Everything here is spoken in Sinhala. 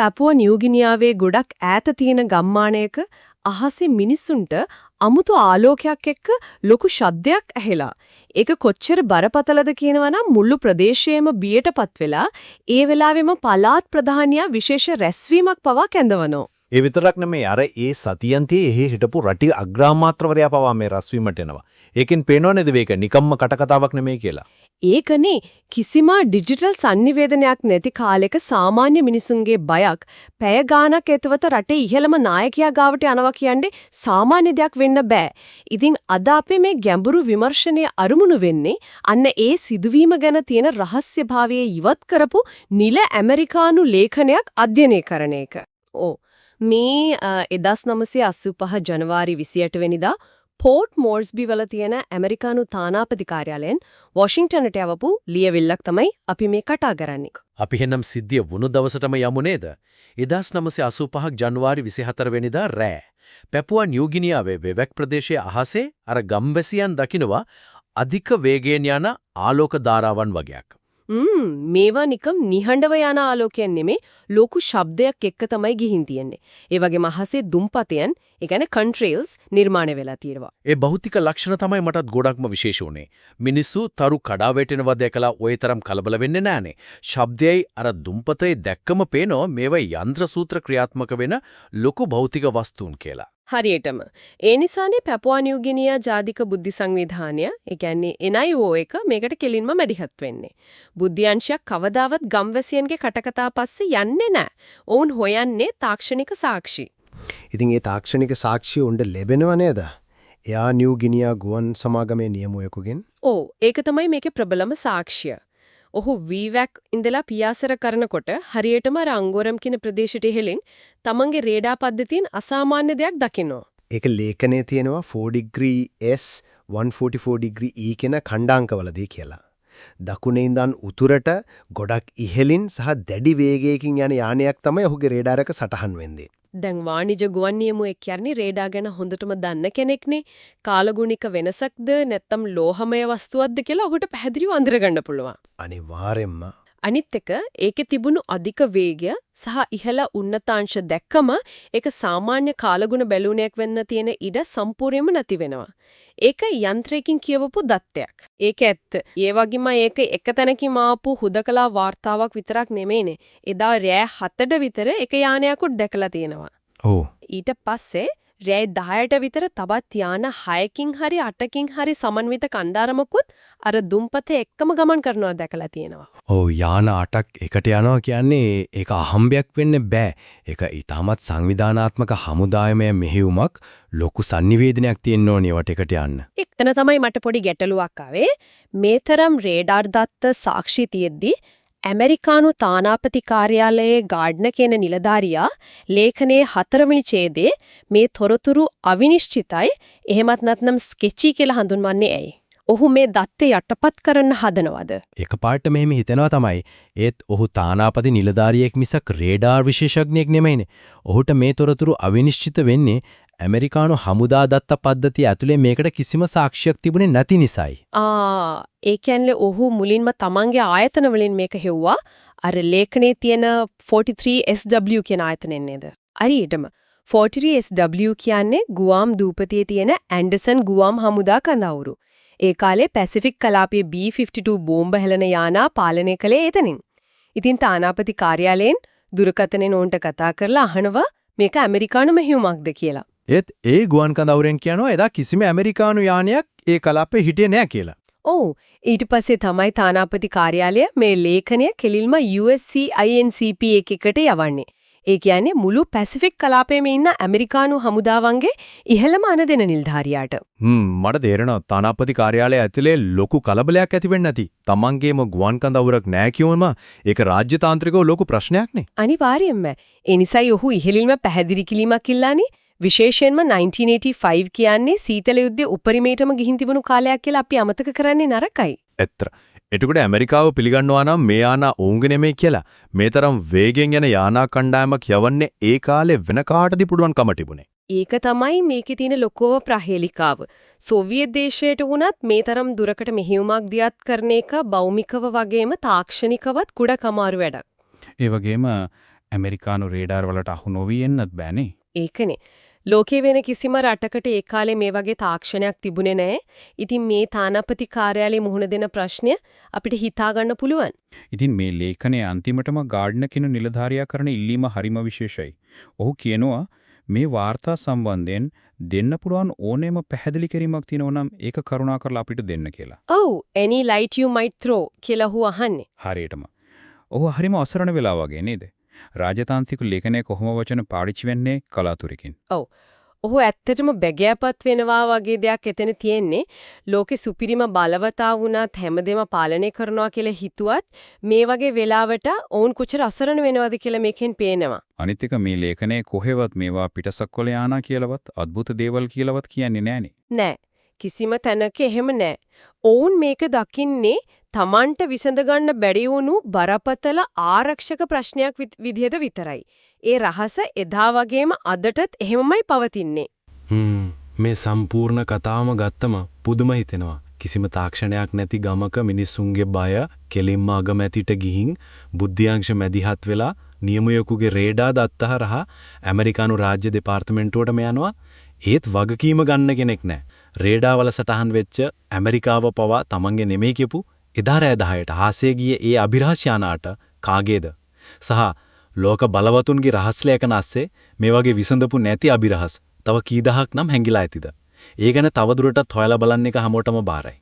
පැපුව නිව්ගිනියාවේ ගොඩක් ඈත තියෙන ගම්මානයක අහසේ මිනිස්සුන්ට අමුතු ආලෝකයක් එක්ක ලොකු ශබ්දයක් ඇහෙලා. ඒක කොච්චර බරපතලද කියනවනම් මුළු ප්‍රදේශයේම බියටපත් වෙලා ඒ වෙලාවෙම පළාත් ප්‍රධානියා විශේෂ රැස්වීමක් පවා කැඳවනවා. ඒ විතරක් නෙමෙයි අර ඒ සතියන්තියේ එහි හිටපු රටි අග්‍රාමාත්‍රවරයා පවා මේ රැස්වීමට එනවා. ඒකෙන් පේනව නේද මේක නිකම්ම කටකතාවක් නෙමෙයි කියලා. ඒකනේ කිසිම ඩිජිටල් sannivedanayak නැති කාලෙක සාමාන්‍ය මිනිසුන්ගේ බයක් පැය ගාණක් එතවත රටේ ඉහළම නායකයා ගාවට යනවා කියන්නේ සාමාන්‍ය දෙයක් වෙන්න බෑ. ඉතින් අද අපේ මේ ගැඹුරු විමර්ශනයේ අරමුණු වෙන්නේ අන්න ඒ සිදුවීම ගැන තියෙන රහස්‍යභාවයේ ඉවත් කරපු නිල ඇමරිකානු ලේඛනයක් අධ්‍යයනය කරන එක. මේ 1985 ජනවාරි 28 වෙනිදා පෝර්ට් මෝර්ස්බි වල තියෙන ඇමරිකානු තානාපති කාර්යාලයෙන් වොෂින්ටන්ට යවපු ලියවිල්ලක් තමයි අපි මේ කතා කරන්නේ. අපි හෙනම් සිද්ධිය වුණු දවසටම යමු නේද? 1985 ජනවාරි 24 වෙනිදා රෑ පැපුවා නිව්ගිනියාවේ වෙවැක් ප්‍රදේශයේ අහසේ අර ගම්වැසියන් දකින්නවා අධික වේගයෙන් යන ආලෝක ධාරාවන් වගේක්. මේවා නිකම් නිහඬව යන ආලෝකයක් නෙමේ ලොකු ශබ්දයක් එක්ක තමයි ගිහින් තියෙන්නේ. ඒ වගේම අහසේ දුම්පතයන්, ඒ කියන්නේ කන්ට්‍රේල්ස් නිර්මාණය වෙලා තියෙනවා. ඒ භෞතික ලක්ෂණ තමයි මටත් ගොඩක්ම විශේෂ උනේ. මිනිස්සු තරු කඩා වැටෙනවා දැකලා ওই තරම් කලබල වෙන්නේ නැහනේ. ශබ්දයයි අර දුම්පතේ දැක්කම පේනවා මේවා යන්ත්‍ර සූත්‍ර ක්‍රියාත්මක වෙන ලොකු භෞතික වස්තුන් කියලා. හරියටම. ඒ නිසානේ පැපුවා නිව්ගිනියා ජාතික බුද්ධි සංවිධානය, ඒ කියන්නේ NIO එක මේකට කෙලින්ම මැදිහත් වෙන්නේ. බුද්ධ්‍යංශයක් කවදාවත් ගම්වැසියන්ගේ කටකතා පස්සේ යන්නේ නැහැ. ඔවුන් හොයන්නේ තාක්ෂණික සාක්ෂි. ඉතින් ඒ තාක්ෂණික සාක්ෂි උණ්ඩ ලැබෙනව නේද? එයා නිව්ගිනියා ගුවන් සමාගමේ නියමුවෙකුගෙන්. ඒක තමයි මේකේ ප්‍රබලම සාක්ෂිය. ඔහු VVAC ඉඳලා පියාසර කරනකොට හරියටම අර අංගොරම් කියන ප්‍රදේශයට ඉහළින් තමන්ගේ රේඩා පද්ධතියෙන් අසාමාන්‍ය දෙයක් දකිනවා. ඒක ලේඛනයේ තියෙනවා 4 degree S 144 degree E කියන ඛණ්ඩාංකවලදී කියලා. දකුණේ ඉඳන් උතුරට ගොඩක් ඉහළින් සහ දැඩි වේගයකින් යන යානයක් තමයි ඔහුගේ රේඩාර එක සටහන් වෙන්නේ. දැන් වාණිජ ගුවන් නියමුවෙක් කියන්නේ රේඩා ගැන හොඳටම දන්න කෙනෙක්නේ. කාලගුණික වෙනසක්ද නැත්නම් ලෝහමය වස්තුවක්ද කියලා ඔහුට පැහැදිලිව අඳුරගන්න පුළුවන්. අනිවාර්යෙන්ම. අනිත් එක ඒකේ තිබුණු අධික වේගය සහ ඉහළ උන්නතාංශ දැක්කම ඒක සාමාන්‍ය කාලගුණ බැලුණයක් වෙන්න තියෙන ඉඩ සම්පූර්ණයෙන්ම නැති වෙනවා. ඒක යන්ත්‍රයකින් කියවපු දත්තයක්. ඒක ඇත්ත. ඒ වගේම ඒක එක තැනකින් ආපු හුදකලා වාර්තාවක් විතරක් නෙමෙයිනේ. එදා රෑ 7ට විතර එක යානයක්වත් දැකලා තියෙනවා. ඊට පස්සේ රෑ 10ට විතර තවත් යාන 6කින් හරි 8කින් හරි සමන්විත කණ්ඩායමකුත් අර දුම්පතේ එක්කම ගමන් කරනවා දැකලා තියෙනවා. යාන 8ක් එකට යනවා කියන්නේ ඒක අහම්බයක් වෙන්න බෑ. ඒක ඊටමත් සංවිධානාත්මක හමුදායමය මෙහෙයුමක් ලොකු sannivedanayak තියෙන්න ඕනේ වට එකට යන්න. එක්තන තමයි මට පොඩි ගැටලුවක් ආවේ. මේතරම් රේඩාර් දත්ත සාක්ෂි තියෙද්දි ඇමරිකානු තානාපති කාර්යාලයේ ගාඩ්න කියන නිලධාරියා ලේඛනයේ 4 වෙනි ඡේදයේ මේ තොරතුරු අවිනිශ්චිතයි එහෙමත් නැත්නම් ස්කෙචි කියලා හඳුන්වන්නේ ඇයි? ඔහු මේ දත්තේ යටපත් කරන්න හදනවද? එකපාරට මෙහෙම හිතෙනවා තමයි. ඒත් ඔහු තානාපති නිලධාරියෙක් මිසක් රේඩාර් විශේෂඥයෙක් නෙමෙයිනේ. ඔහුට මේ තොරතුරු අවිනිශ්චිත වෙන්නේ ඇමරිකානු හමුදා දත්ත පද්ධතිය ඇතුලේ මේකට කිසිම සාක්ෂියක් තිබුණේ නැති නිසායි. ඒ කියන්නේ ඔහු මුලින්ම තමන්ගේ ආයතන වලින් මේක හෙව්වා. අර ලේඛනයේ තියෙන 43SW කියන ආයතනෙන් නේද? හරියටම 43SW කියන්නේ ගුවාම් දූපතේ තියෙන ඇන්ඩර්සන් ගුවාම් හමුදා කඳවුරු. ඒ කාලේ පැසිෆික් කලාපයේ B-52 බෝම්බ හෙළන යානා පාලනය කළේ එතනින්. ඉතින් තානාපති කාර්යාලයෙන් දුරකථනෙන් උන්ට කතා කරලා අහනවා මේක ඇමරිකානු මෙහෙයුමක්ද කියලා. ඒත් ඒ ගුවන් කඳවුරෙන් කියනවා එදා කිසිම ඇමරිකානු යානයක් ඒ කලාපේ හිටියේ නෑ කියලා. ඊට පස්සේ තමයි තානාපති කාර්යාලය මේ ලේඛනය කෙලින්ම USCINCP එකකට යවන්නේ. ඒ කියන්නේ මුළු පැසිෆික් කලාපයේම ඉන්න ඇමරිකානු හමුදාවන්ගේ ඉහළම අනදෙන නිලධාරියාට. මට තේරෙනවා තානාපති කාර්යාලය ඇතුලේ ලොකු කලබලයක් ඇති වෙන්නේ නැති. තමන්ගේම ගුවන් කඳවුරක් නැහැ කියවම ඒක රාජ්‍යතාන්ත්‍රිකව ලොකු ප්‍රශ්නයක්නේ. අනිවාර්යයෙන්ම. ඒ නිසායි ඔහු ඉහළින්ම පැහැදිලි කිරීමක් ඉල්ලන්නේ. විශේෂයෙන්ම 1985 කියන්නේ සීතල යුද්ධයේ උපරිමයටම ගිහින් තිබුණු කාලයක් කියලා අපි අමතක කරන්නේ නරකයි. ඇත්තට. එතකොට ඇමරිකාව පිළිගන්නවා නම් මේ යානා ඕංග නෙමෙයි කියලා. මේ තරම් වේගෙන් යන යානා කණ්ඩායමක් යවන්නේ ඒ කාලේ වෙන කාටද පුළුවන්කම තිබුණේ. ඒක තමයි මේකේ තියෙන ලොකෝම ප්‍රහේලිකාව. සෝවියට් දේශයට වුණත් මේ තරම් දුරකට මෙහෙයුමක් දියත් කරන එක භෞමිකව වගේම තාක්ෂණිකවත් කුඩ කමාරු වැඩක්. ඒ වගේම ඇමරිකානු රේඩාර් වලට අහු නොවී එන්නත් බෑනේ. ඒකනේ. ලෝකේ වෙන කිසිම රටකට ඒ කාලේ මේ වගේ තාක්ෂණයක් තිබුණේ නැහැ. ඉතින් මේ තානාපති කාර්යාලයේ මුහුණ දෙන ප්‍රශ්නය අපිට හිතා ගන්න පුළුවන්. ඉතින් මේ ලේඛනයේ අන්තිමටම ගාඩ්නර් කියන නිලධාරියා කරන ඉල්ලීම හරිම විශේෂයි. ඔහු කියනවා මේ වාර්තා සම්බන්ධයෙන් දෙන්න පුළුවන් ඕනෑම පැහැදිලි කිරීමක් තියෙනවා නම් ඒක කරුණාකරලා අපිට දෙන්න කියලා. ඔව්, any light you might throw කියලා හුව අහන්නේ. හරියටම. ඔහු හරිම අසරණ වෙලා වගේ නේද? රාජතාන්ත්‍රික ලේඛනයේ කොහොම වචන පාවිච්චි වෙන්නේ කලාතුරකින්. ඔව්. ඔහු ඇත්තටම බැගෑපත් වෙනවා වගේ දෙයක් එතන තියෙන්නේ. ලෝකේ සුපිරිම බලවතා වුණත් හැමදේම පාලනය කරනවා කියලා හිතුවත් මේ වගේ වෙලාවට ඔවුන් කොච්චර අසරණ වෙනවද කියලා මේකෙන් පේනවා. අනිත් එක මේ ලේඛනයේ කොහෙවත් මේවා පිටසක්වල යානා කියලාවත් අద్భుත දේවල් කියලාවත් කියන්නේ නෑනේ. නෑ. කිසිම තැනක එහෙම නෑ. ඔවුන් මේක දකින්නේ Tamanට විසඳ ගන්න බැරි වුණු බරපතල ආරක්ෂක ප්‍රශ්නයක් විදිහට විතරයි. ඒ රහස එදා වගේම අදටත් එහෙමමයි පවතින්නේ. මේ සම්පූර්ණ කතාවම ගත්තම පුදුම හිතෙනවා. කිසිම තාක්ෂණයක් නැති ගමක මිනිස්සුන්ගේ බය කෙලින්ම අගමැතිට ගිහින් බුද්ධ්‍යංශ මැදිහත් වෙලා නියමයකුගේ රේඩාර් දත්තහරහා ඇමරිකානු රාජ්‍ය දෙපාර්තමේන්තුවටම යනවා. ඒත් වගකීම ගන්න කෙනෙක් නැහැ. රේඩාර් වල සටහන් වෙච්ච ඇමරිකාව පවා තමන්ගේ නෙමෙයි කියපු එදා රෑ 10ට හාසේ ගියේ ඒ අභිරහස්යානාට කාගේද? සහ ලෝක බලවතුන්ගේ රහස් ලේඛන ASCII මේ වගේ විසඳපු නැති අභිරහස් තව කී දහක් නම් හැංගිලා ඇතිද? ඒ ගැන තවදුරටත් හොයලා බලන්න එක හැමෝටම බාරයි.